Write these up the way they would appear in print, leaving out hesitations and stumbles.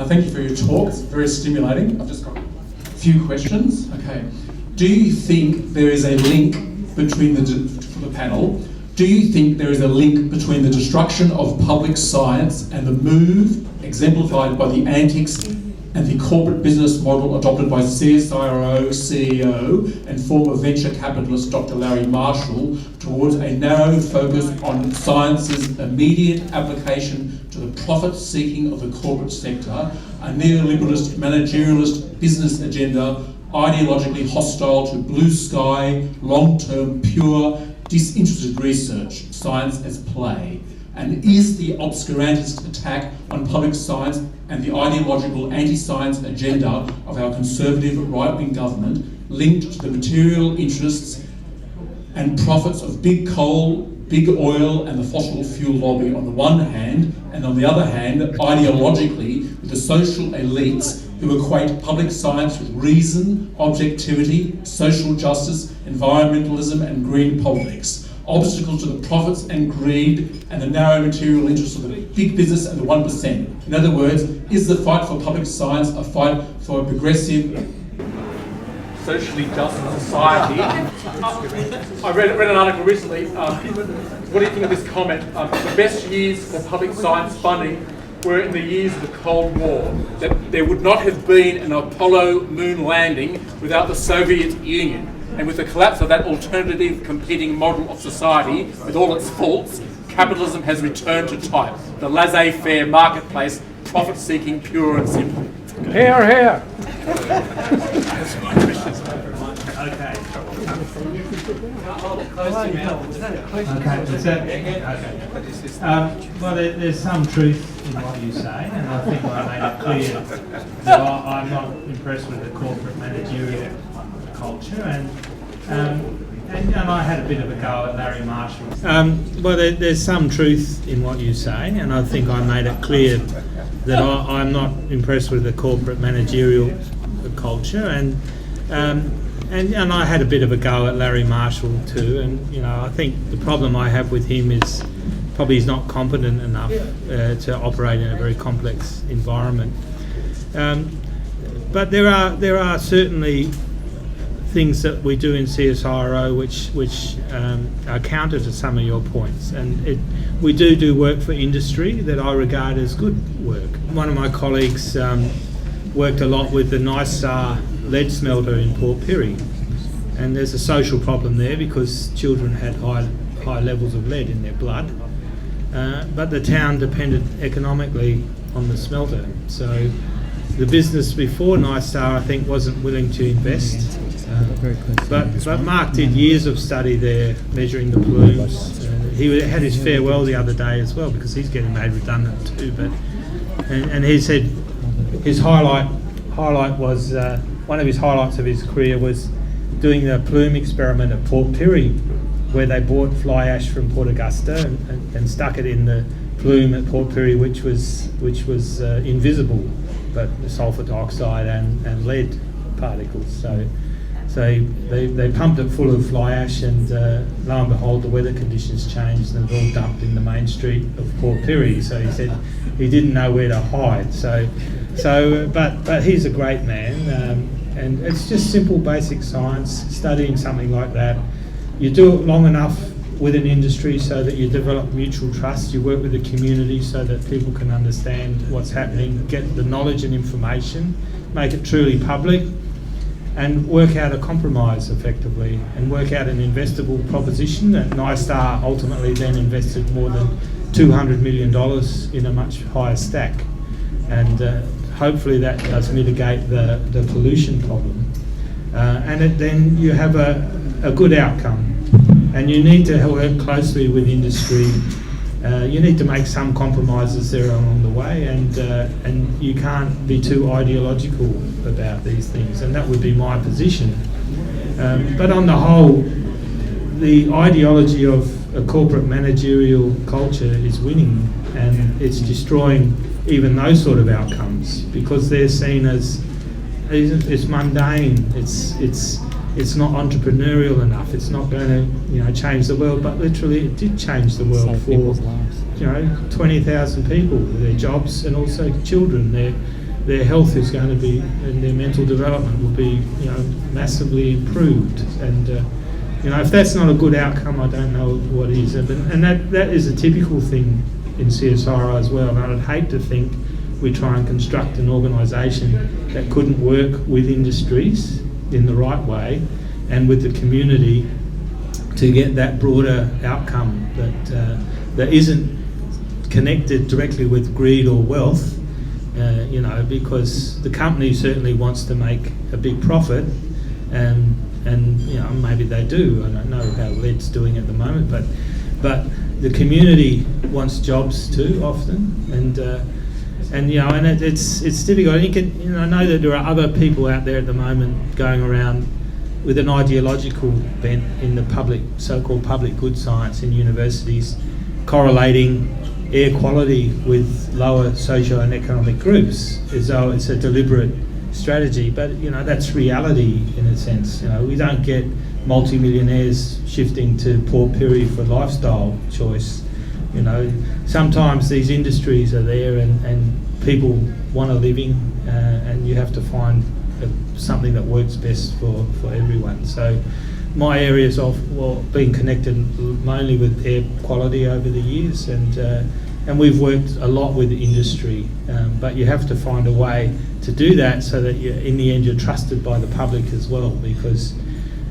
Thank you for your talk. It's very stimulating. I've just got a few questions. Okay. Do you think there is a link between for the panel, do you think there is a link between the destruction of public science and the move exemplified by the antics and the corporate business model adopted by CSIRO CEO and former venture capitalist Dr. Larry Marshall towards a narrow focus on science's immediate application to the profit-seeking of the corporate sector, a neoliberalist, managerialist business agenda ideologically hostile to blue sky, long-term, pure, disinterested research, science as play? And is the obscurantist attack on public science and the ideological anti-science agenda of our conservative right-wing government linked to the material interests and profits of big coal, big oil and the fossil fuel lobby on the one hand, and on the other hand, ideologically with the social elites who equate public science with reason, objectivity, social justice, environmentalism and green politics? Obstacles to the profits and greed and the narrow material interests of the big business and the 1%. In other words, is the fight for public science a fight for a progressive, socially just society? I read an article recently. What do you think of this comment? The best years for public science funding were in the years of the Cold War. That there would not have been an Apollo moon landing without the Soviet Union. And with the collapse of that alternative competing model of society, with all its faults, capitalism has returned to type. The laissez-faire marketplace, profit-seeking, pure and simple. Here, here. That's my question. Okay. Well, there's some truth in what you say, and I think I made it clear that I'm not impressed with the corporate managerial culture, and I had a bit of a go at Larry Marshall. Well, there's some truth in what you say, and I think I made it clear that I'm not impressed with the corporate managerial culture, and I had a bit of a go at Larry Marshall too, and I think the problem I have with him is probably he's not competent enough to operate in a very complex environment. But there are certainly things that we do in CSIRO which are counter to some of your points, and we do work for industry that I regard as good work. One of my colleagues worked a lot with the NiStar lead smelter in Port Pirie, and there's a social problem there because children had high levels of lead in their blood, but the town depended economically on the smelter, so the business before NiStar I think wasn't willing to invest. But Mark did years of study there, measuring the plumes. He had his farewell the other day as well because he's getting made redundant too. And he said his highlight was one of his highlights of his career was doing the plume experiment at Port Pirie, where they bought fly ash from Port Augusta and stuck it in the plume at Port Pirie, which was invisible, but sulphur dioxide and lead particles. So they pumped it full of fly ash, and lo and behold, the weather conditions changed and it all dumped in the main street of Port Pirie. So he said he didn't know where to hide. But he's a great man, and it's just simple basic science. Studying something like that, you do it long enough with an industry so that you develop mutual trust. You work with the community so that people can understand what's happening, get the knowledge and information, make it truly public, and work out a compromise effectively, and work out an investable proposition. And NiStar ultimately then invested more than $200 million in a much higher stack, and hopefully that does mitigate the pollution problem, and then you have a good outcome. And you need to work closely with industry. You need to make some compromises there along the way, and you can't be too ideological about these things, and that would be my position. But on the whole, the ideology of a corporate managerial culture is winning, and it's destroying even those sort of outcomes because they're seen as it's mundane. It's not entrepreneurial enough. It's not going to, change the world. But literally, it did change the world for, 20,000 people, their jobs, and also children. their health is going to be, and their mental development will be, massively improved. And if that's not a good outcome, I don't know what is. And that is a typical thing in CSIRO as well. And I'd hate to think we try and construct an organisation that couldn't work with industries in the right way and with the community to get that broader outcome that isn't connected directly with greed or wealth, because the company certainly wants to make a big profit, and maybe they do. I don't know how Lead's doing at the moment, but the community wants jobs too often, and it's difficult. I know that there are other people out there at the moment going around with an ideological bent in the so-called public good science in universities, correlating air quality with lower socio and economic groups as though it's a deliberate strategy. But that's reality in a sense. We don't get multi-millionaires shifting to Port Pirie for lifestyle choice. Sometimes these industries are there and people want a living, and you have to find something that works best for everyone. So my areas of being connected mainly with air quality over the years, and we've worked a lot with industry, but you have to find a way to do that so that in the end you're trusted by the public as well, because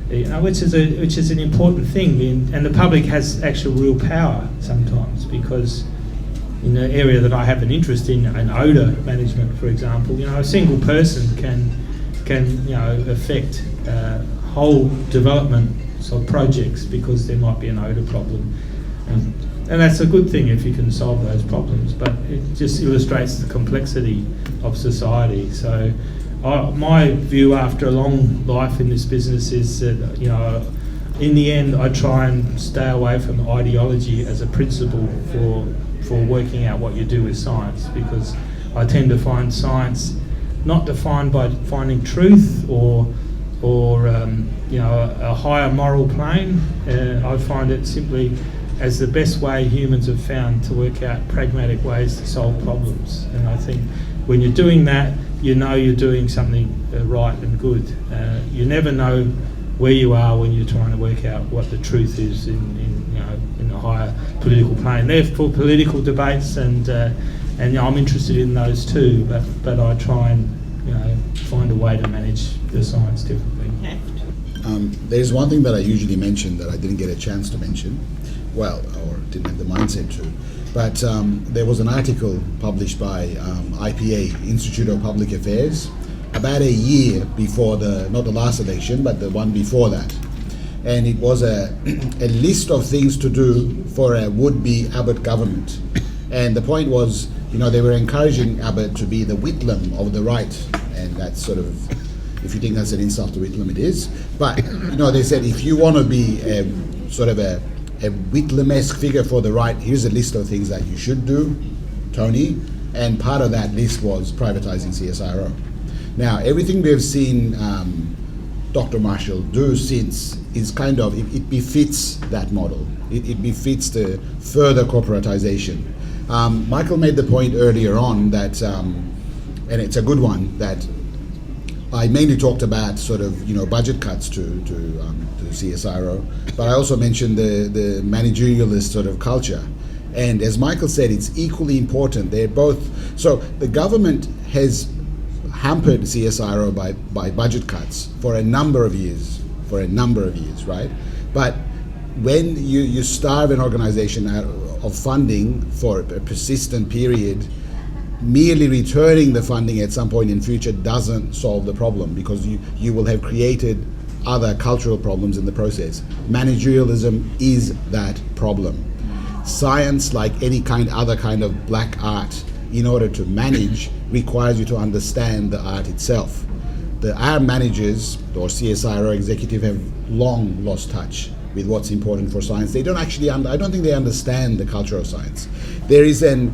which is an important thing, and the public has actual real power sometimes, because in the area that I have an interest in odour management, for example, a single person can affect whole developments of projects because there might be an odour problem, and that's a good thing if you can solve those problems. But it just illustrates the complexity of society. So my view after a long life in this business is that in the end I try and stay away from ideology as a principle for working out what you do with science, because I tend to find science not defined by finding truth or a higher moral plane. I find it simply as the best way humans have found to work out pragmatic ways to solve problems. And I think when you're doing that, you're doing something right and good. You never know where you are when you're trying to work out what the truth is in a higher political plane. Therefore, political debates, and I'm interested in those too. But I try and find a way to manage the science differently. There's one thing that I usually mention that I didn't get a chance to mention, or didn't have the mindset to. But there was an article published by IPA, Institute of Public Affairs, about a year before not the last election, but the one before that. And it was a list of things to do for a would-be Abbott government. And the point was, they were encouraging Abbott to be the Whitlam of the right. And that's sort of, if you think that's an insult to Whitlam, it is. But, they said, if you want to be sort of a Whitlam-esque figure for the right, here's a list of things that you should do, Tony. And part of that list was privatizing CSIRO. Now, everything we've seen Dr. Marshall do since is kind of, it befits that model. It befits the further corporatization. Michael made the point earlier on that, and it's a good one, that I mainly talked about sort of, budget cuts to CSIRO, but I also mentioned the managerialist sort of culture. And as Michael said, it's equally important. They're both, so the government has hampered CSIRO by budget cuts for a number of years, right? But when you starve an organization out of funding for a persistent period, merely returning the funding at some point in future doesn't solve the problem, because you will have created other cultural problems in the process. Managerialism is that problem. Science, like any other kind of black art, in order to manage, requires you to understand the art itself. Our managers or CSIRO executive have long lost touch with what's important for science. They don't actually, I don't think they understand the culture of science. There is an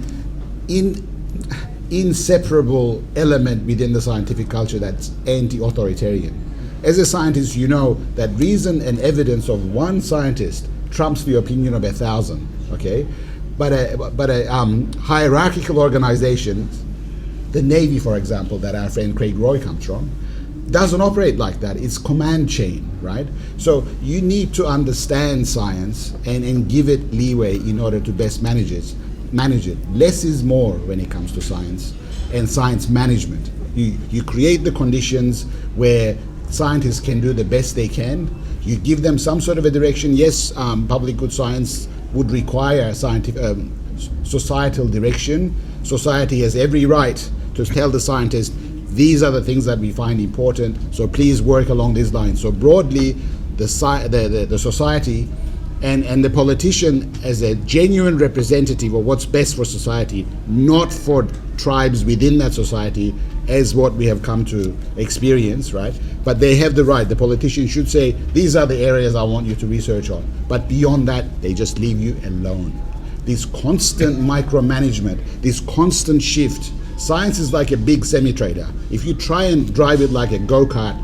inseparable element within the scientific culture that's anti-authoritarian. As a scientist, you know that reason and evidence of one scientist trumps the opinion of 1,000, okay? But a hierarchical organization The Navy, for example, that our friend Craig Roy comes from, doesn't operate like that. It's command chain, right? So you need to understand science and give it leeway in order to best manage it. Less is more when it comes to science and science management. You create the conditions where scientists can do the best they can. You give them some sort of a direction. Yes, public good science would require societal direction. Society has every right to tell the scientists, these are the things that we find important, so please work along these lines. So broadly, the society and the politician as a genuine representative of what's best for society, not for tribes within that society, as what we have come to experience, right? But they have the right. The politician should say, these are the areas I want you to research on. But beyond that, they just leave you alone. This constant micromanagement, this constant shift. Science is like a big semi-trailer. If you try and drive it like a go-kart,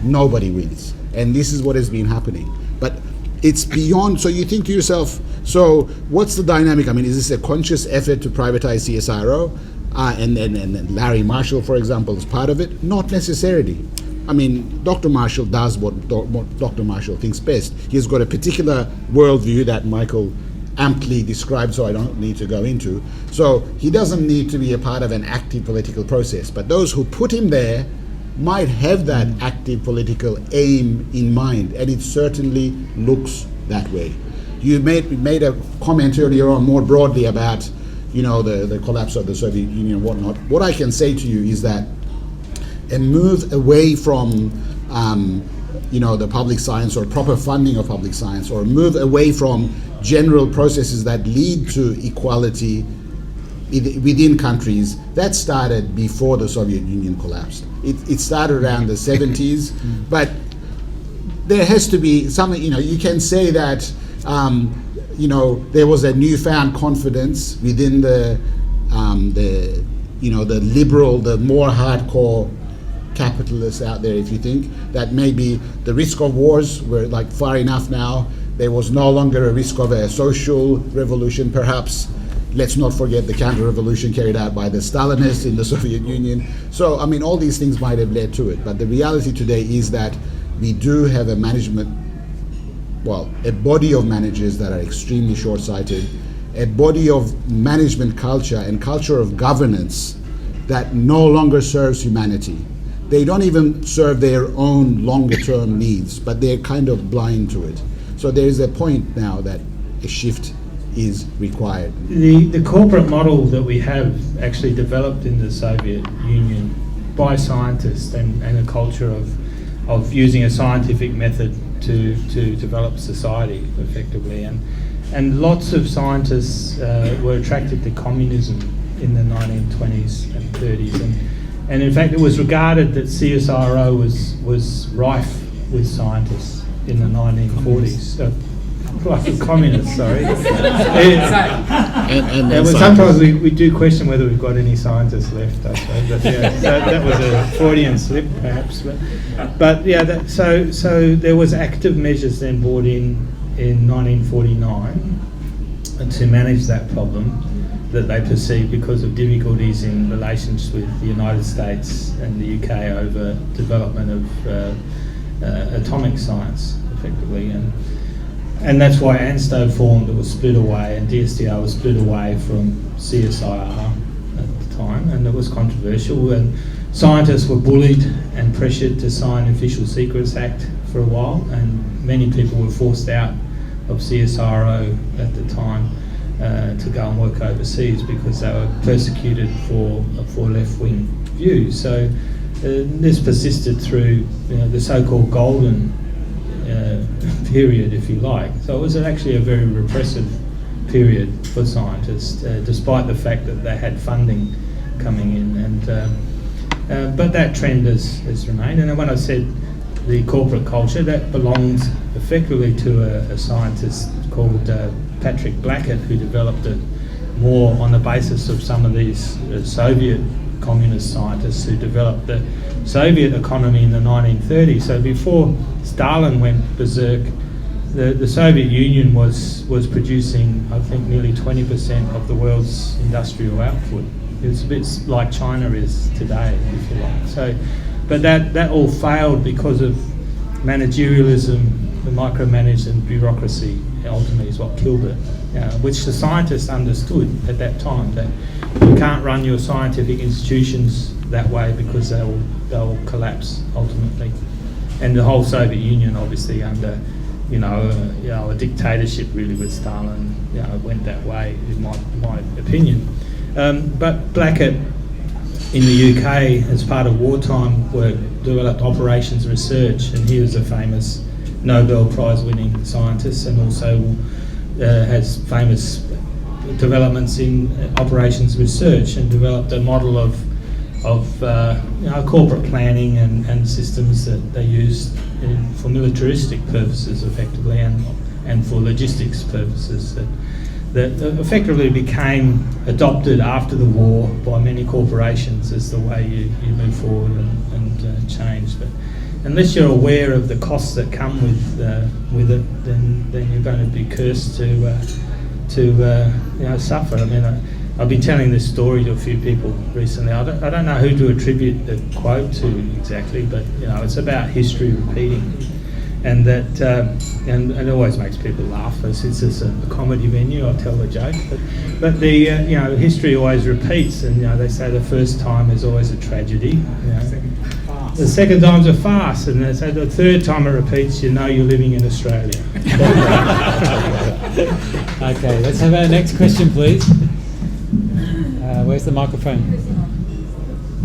nobody wins. And this is what has been happening. But it's beyond, so you think to yourself, so what's the dynamic? I mean, is this a conscious effort to privatize CSIRO? And Larry Marshall, for example, is part of it? Not necessarily. I mean, Dr. Marshall does what Dr. Marshall thinks best. He's got a particular worldview that Michael amply described, so I don't need to go into. So he doesn't need to be a part of an active political process. But those who put him there might have that active political aim in mind, and it certainly looks that way. You made a comment earlier on more broadly about, the collapse of the Soviet Union and whatnot. What I can say to you is that a move away from the public science or proper funding of public science, or a move away from general processes that lead to equality within countries, that started before the Soviet Union collapsed. It started around the 70s, but there has to be something, you can say that there was a newfound confidence within the liberal, the more hardcore capitalists out there, if you think that maybe the risk of wars were like far enough now. There was no longer a risk of a social revolution, perhaps. Let's not forget the counter-revolution carried out by the Stalinists in the Soviet Union. So, I mean, all these things might have led to it. But the reality today is that we do have a body of managers that are extremely short-sighted, a body of management culture and culture of governance that no longer serves humanity. They don't even serve their own longer-term needs, but they're kind of blind to it. So there is a point now that a shift is required. The corporate model that we have actually developed in the Soviet Union by scientists and a culture of using a scientific method to develop society effectively. And lots of scientists were attracted to communism in the 1920s and 30s. And in fact, it was regarded that CSIRO was rife with scientists in the 1940s. Communists, sorry. Sometimes we do question whether we've got any scientists left, I suppose. But yeah, that was a Freudian slip, perhaps. But yeah, so there was active measures then brought in 1949 to manage that problem that they perceived because of difficulties in relations with the United States and the UK over development of atomic science, effectively. And that's why ANSTO formed. It was split away, and DSTR was split away from CSIR at the time, and it was controversial. And scientists were bullied and pressured to sign Official Secrets Act for a while, and many people were forced out of CSIRO at the time to go and work overseas because they were persecuted for left-wing views. So this persisted through the so-called golden period, if you like. So it was actually a very repressive period for scientists, despite the fact that they had funding coming in. But that trend has remained. And when I said the corporate culture, that belongs effectively to a scientist called Patrick Blackett, who developed it more on the basis of some of these Soviet communist scientists who developed the Soviet economy in the 1930s. So before Stalin went berserk, the Soviet Union was producing, I think, nearly 20% of the world's industrial output. It's a bit like China is today, if you like. So, but that all failed because of managerialism, the micromanagement, bureaucracy. Ultimately, is what killed it. Which the scientists understood at that time, that you can't run your scientific institutions that way because they'll collapse ultimately. And the whole Soviet Union, obviously, under a dictatorship really with Stalin, went that way, in my opinion. But Blackett in the UK, as part of wartime work, developed operations research, and he was a famous Nobel Prize-winning scientist, and also has famous developments in operations research, and developed a model of corporate planning and systems that they used for militaristic purposes, effectively, and for logistics purposes that effectively became adopted after the war by many corporations as the way you move forward and change. But unless you're aware of the costs that come with it, then you're going to be cursed to suffer. I mean, I've been telling this story to a few people recently. I don't know who to attribute the quote to exactly, but it's about history repeating, and that and it always makes people laugh. Since it's a comedy venue, I'll tell the joke. But the history always repeats, and they say the first time is always a tragedy. The second time's a farce, and they say the third time it repeats, you're living in Australia. Okay, let's have our next question, please. Where's the microphone?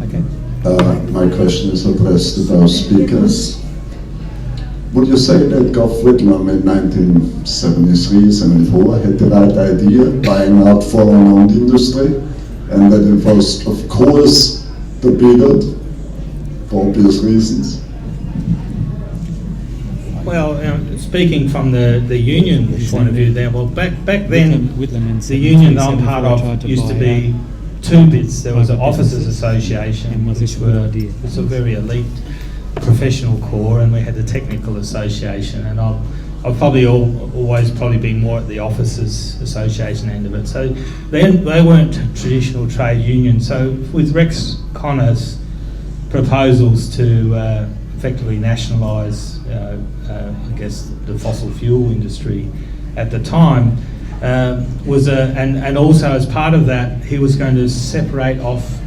Okay. My question is addressed to our speakers. Would you say that Gough Whitlam in 1973-74 had the right idea, buying out foreign-owned industry, and that it was, of course, the period, for obvious reasons? Well, speaking from the union point of view there, well, back then, the union that I'm part of used to be two bits. There was an officers' association, which was a very elite professional corps, and we had the technical association, and I've probably always been more at the officers' association end of it. So they weren't traditional trade unions. So with Rex Connor's proposals to effectively nationalise, I guess, the fossil fuel industry at the time, and also as part of that, he was going to separate off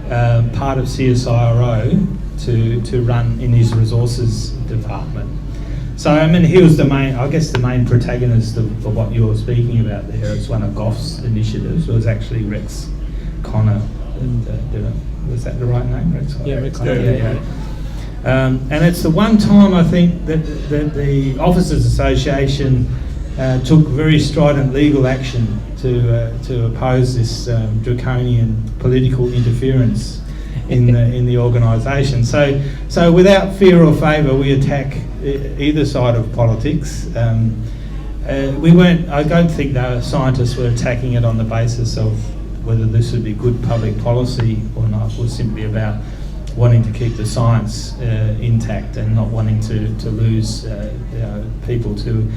part of CSIRO to run in his resources department. So I mean, he was the main protagonist of what you're speaking about there. It's one of Gough's initiatives. It was actually Rex Connor. Was that the right name, Rex Connor? Yeah, Rex Connor. Yeah. And it's the one time I think that the Officers Association took very strident legal action to oppose this draconian political interference in the organisation. So without fear or favour, we attack either side of politics. We weren't. I don't think the scientists were attacking it on the basis of whether this would be good public policy or not. It was simply about wanting to keep the science intact and not wanting to lose people to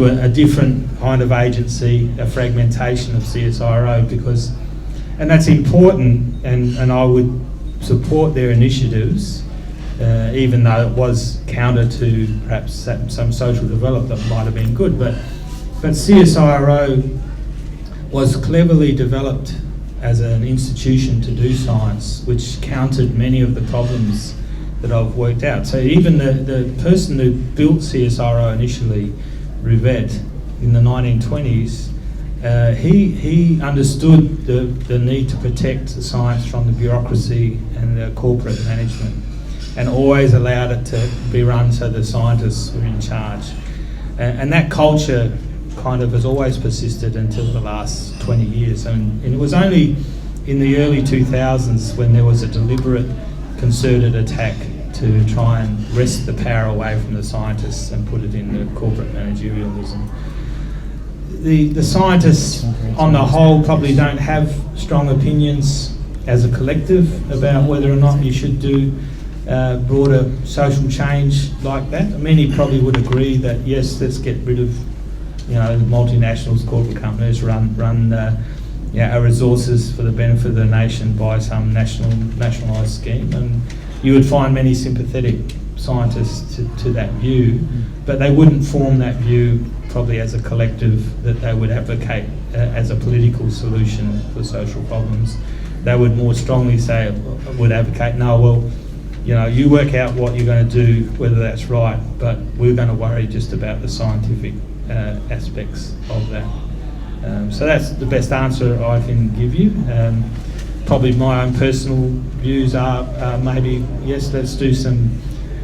a different kind of agency, a fragmentation of CSIRO, because, and that's important, and I would support their initiatives, even though it was counter to perhaps some social development that might have been good, but CSIRO was cleverly developed as an institution to do science, which countered many of the problems that I've worked out. So even the person who built CSIRO initially, Rivet, in the 1920s, he understood the need to protect the science from the bureaucracy and the corporate management, and always allowed it to be run so the scientists were in charge. And that culture kind of has always persisted until the last 20 years. And it was only in the early 2000s when there was a deliberate, concerted attack to try and wrest the power away from the scientists and put it in the corporate managerialism. The scientists on the whole probably don't have strong opinions as a collective about whether or not you should do broader social change like that. Many probably would agree that yes, let's get rid of multinationals, corporate companies, run our resources for the benefit of the nation by some nationalised scheme, and you would find many sympathetic scientists to that view, but they wouldn't form that view probably as a collective that they would advocate as a political solution for social problems. They would more strongly say, would advocate, no, well, you work out what you're going to do, whether that's right, but we're going to worry just about the scientific aspects of that. So that's the best answer I can give you. Probably my own personal views are maybe, yes, let's do some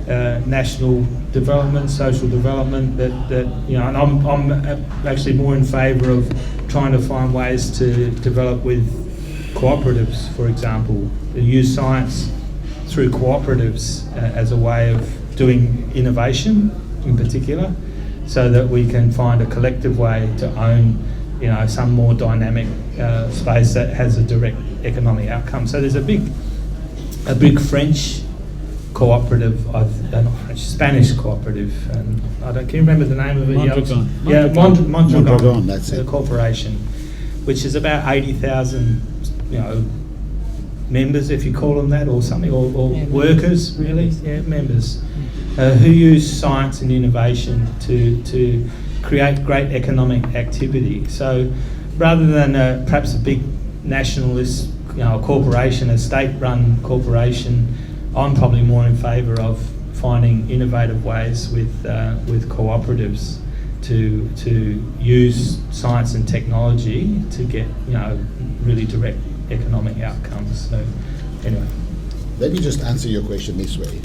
national development, social development, and I'm actually more in favour of trying to find ways to develop with cooperatives, for example, use science through cooperatives as a way of doing innovation in particular, so that we can find a collective way to own some more dynamic space that has a direct economic outcome. So there's a big French cooperative, Spanish cooperative, and can you remember the name of it? Mondragon. Yeah, Mondragon, that's it. Corporation, which is about 80,000, members, if you call them that, or something, or workers, really, members, who use science and innovation to create great economic activity. So rather than perhaps a big nationalist, corporation, a state-run corporation, I'm probably more in favour of finding innovative ways with cooperatives to use science and technology to get really direct economic outcomes. So anyway. Let me just answer your question this way.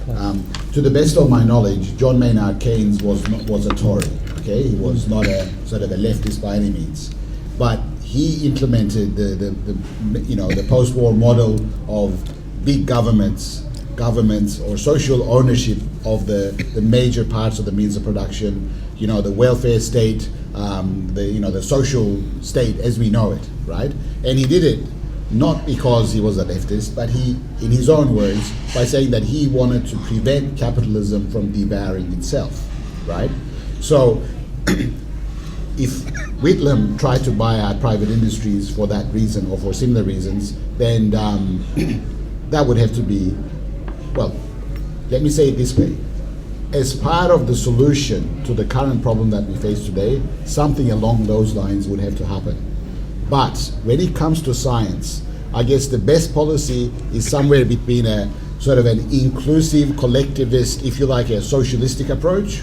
To the best of my knowledge, John Maynard Keynes was a Tory. Okay, he was not a sort of a leftist by any means, but he implemented the post-war model of big governments or social ownership of the major parts of the means of production. The welfare state, the social state as we know it, right? And he did it not because he was a leftist, but he, in his own words, by saying that he wanted to prevent capitalism from devouring itself, right? So if Whitlam tried to buy out private industries for that reason or for similar reasons, then that would have to be, well, let me say it this way. As part of the solution to the current problem that we face today, something along those lines would have to happen. But when it comes to science, I guess the best policy is somewhere between a sort of an inclusive, collectivist, if you like, a socialistic approach,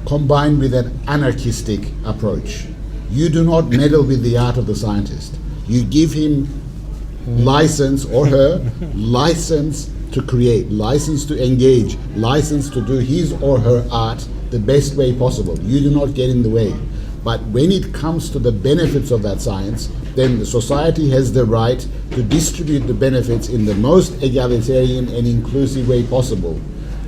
combined with an anarchistic approach. You do not meddle with the art of the scientist. You give him license, or her license to create, license to engage, license to do his or her art the best way possible. You do not get in the way. But when it comes to the benefits of that science, then the society has the right to distribute the benefits in the most egalitarian and inclusive way possible.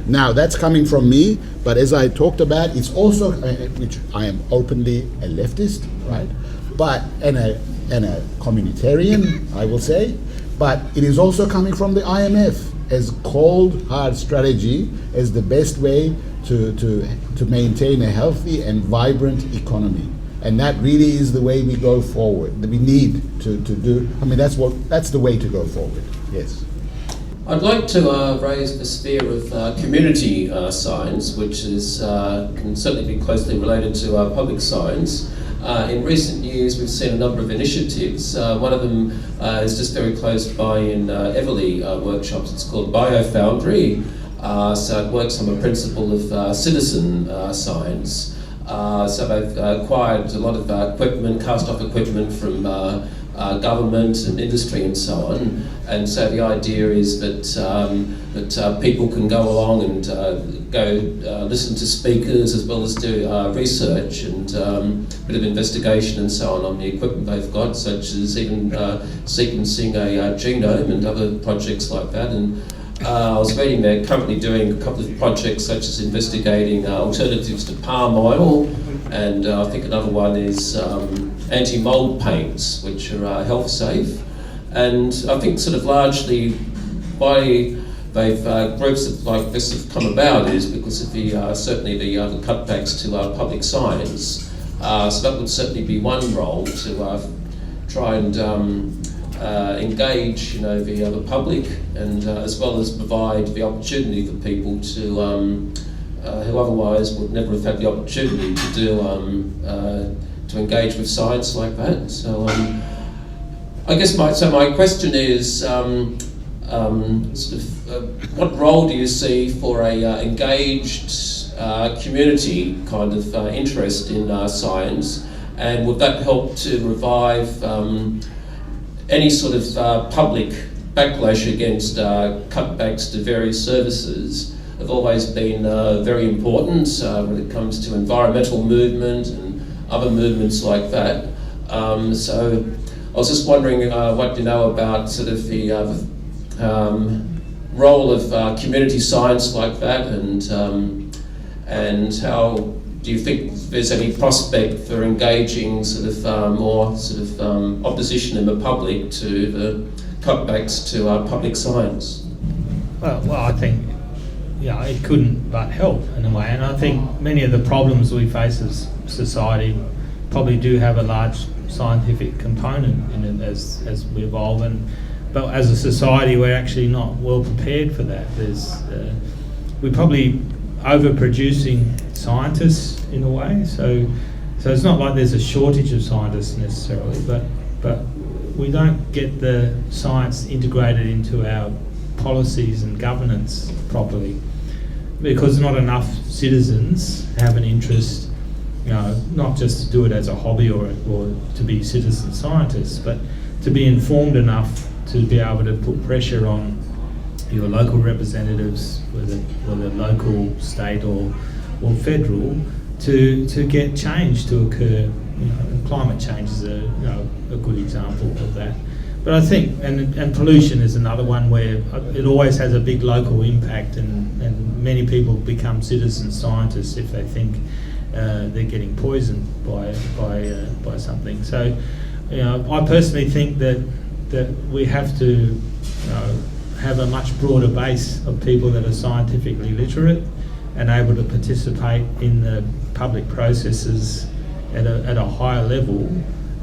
Now, that's coming from me, but as I talked about, it's also, which I am openly a leftist, right? But, and a communitarian, I will say, but it is also coming from the IMF as cold, hard strategy as the best way to maintain a healthy and vibrant economy. And that really is the way we go forward, that we need to do. I mean, that's the way to go forward, yes. I'd like to raise the sphere of community science, which can certainly be closely related to public science. In recent years, we've seen a number of initiatives. One of them is just very close by in Everleigh workshops. It's called Foundry. So it works on the principle of citizen science. So they've acquired a lot of equipment, cast-off equipment from government and industry and so on. And so the idea is that people can go along and go listen to speakers as well as do research and a bit of investigation and so on the equipment they've got, such as even sequencing a genome and other projects like that. And I was reading they're currently doing a couple of projects such as investigating alternatives to palm oil, and I think another one is anti-mold paints, which are health safe. And I think sort of largely why groups like this have come about is because of the certainly the cutbacks to public science. So that would certainly be one role, to try and engage, the public, and as well as provide the opportunity for people to who otherwise would never have had the opportunity to do to engage with science like that. So I guess my question is what role do you see for a engaged community kind of interest in science, and would that help to revive any sort of public backlash against cutbacks to various services? Have always been very important when it comes to environmental movement and other movements like that. So I was just wondering what you know about sort of the role of community science like that, and how do you think there's any prospect for engaging sort of more sort of opposition in the public to the cutbacks to public science? Well, I think it couldn't but help in a way, and I think many of the problems we face as society probably do have a large scientific component in it as we evolve, but as a society we're actually not well prepared for that. We're probably overproducing scientists in a way, so it's not like there's a shortage of scientists necessarily, but we don't get the science integrated into our policies and governance properly, because not enough citizens have an interest, not just to do it as a hobby or to be citizen scientists, but to be informed enough to be able to put pressure on your local representatives, whether local, state or federal, to get change to occur. And climate change is a good example of that. But I think, and pollution is another one where it always has a big local impact, and many people become citizen scientists if they think they're getting poisoned by something. So, I personally think that we have to have a much broader base of people that are scientifically literate and able to participate in the public processes at a higher level.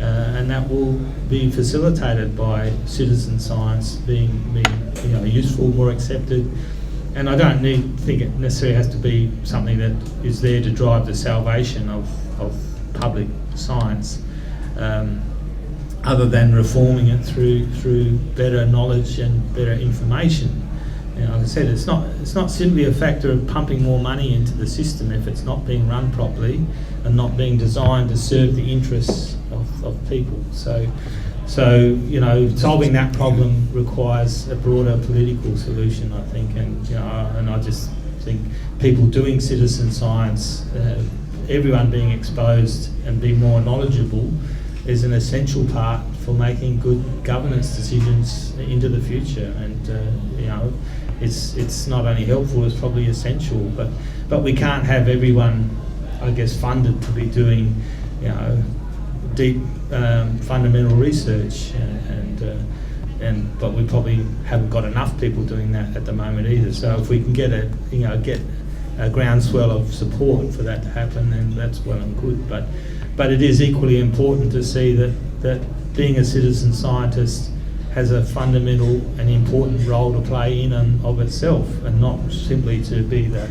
And that will be facilitated by citizen science being useful, more accepted. And I don't think it necessarily has to be something that is there to drive the salvation of public science, other than reforming it through better knowledge and better information. Like I said, it's not simply a factor of pumping more money into the system if it's not being run properly and not being designed to serve the interests of people. So solving that problem requires a broader political solution, I think, and I just think people doing citizen science, everyone being exposed and being more knowledgeable, is an essential part for making good governance decisions into the future. And it's not only helpful, it's probably essential. But we can't have everyone, I guess, funded to be doing deep fundamental research, but we probably haven't got enough people doing that at the moment either. So if we can get a groundswell of support for that to happen, then that's well and good. But it is equally important to see that being a citizen scientist has a fundamental and important role to play in and of itself, and not simply to be the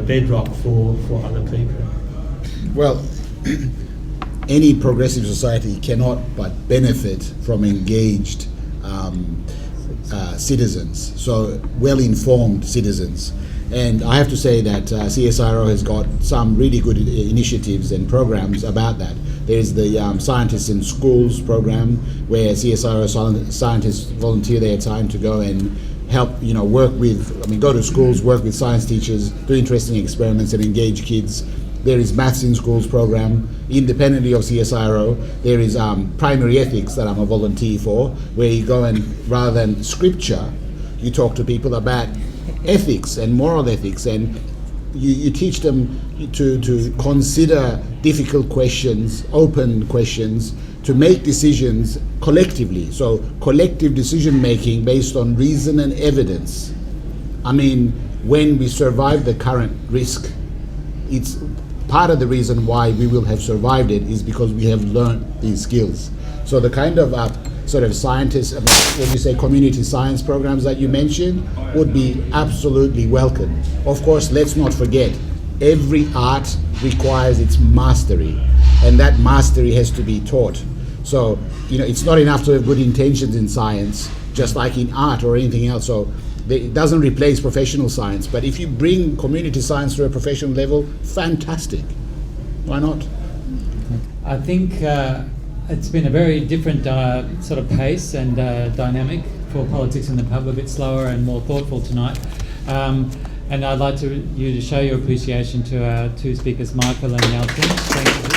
bedrock for other people. Well, any progressive society cannot but benefit from engaged citizens, so well-informed citizens. And I have to say that CSIRO has got some really good initiatives and programs about that. There's the Scientists in Schools program, where CSIRO scientists volunteer their time to go and help, go to schools, work with science teachers, do interesting experiments and engage kids. There is Maths in Schools program, independently of CSIRO. There is Primary Ethics that I'm a volunteer for, where you go and, rather than scripture, you talk to people about ethics and moral ethics, and you teach them to consider difficult questions, open questions, to make decisions collectively. So collective decision making based on reason and evidence. I mean, when we survive the current risk, it's part of the reason why we will have survived it is because we have learned these skills. So the kind of sort of scientists, when you say community science programs that you mentioned, would be absolutely welcome. Of course, let's not forget, every art requires its mastery, and that mastery has to be taught. So, it's not enough to have good intentions in science, just like in art or anything else. So it doesn't replace professional science, but if you bring community science to a professional level, fantastic. Why not? I think it's been a very different sort of pace and dynamic for Politics in the Pub, a bit slower and more thoughtful tonight. And I'd like you to show your appreciation to our two speakers, Michael and Nelson. Thank you.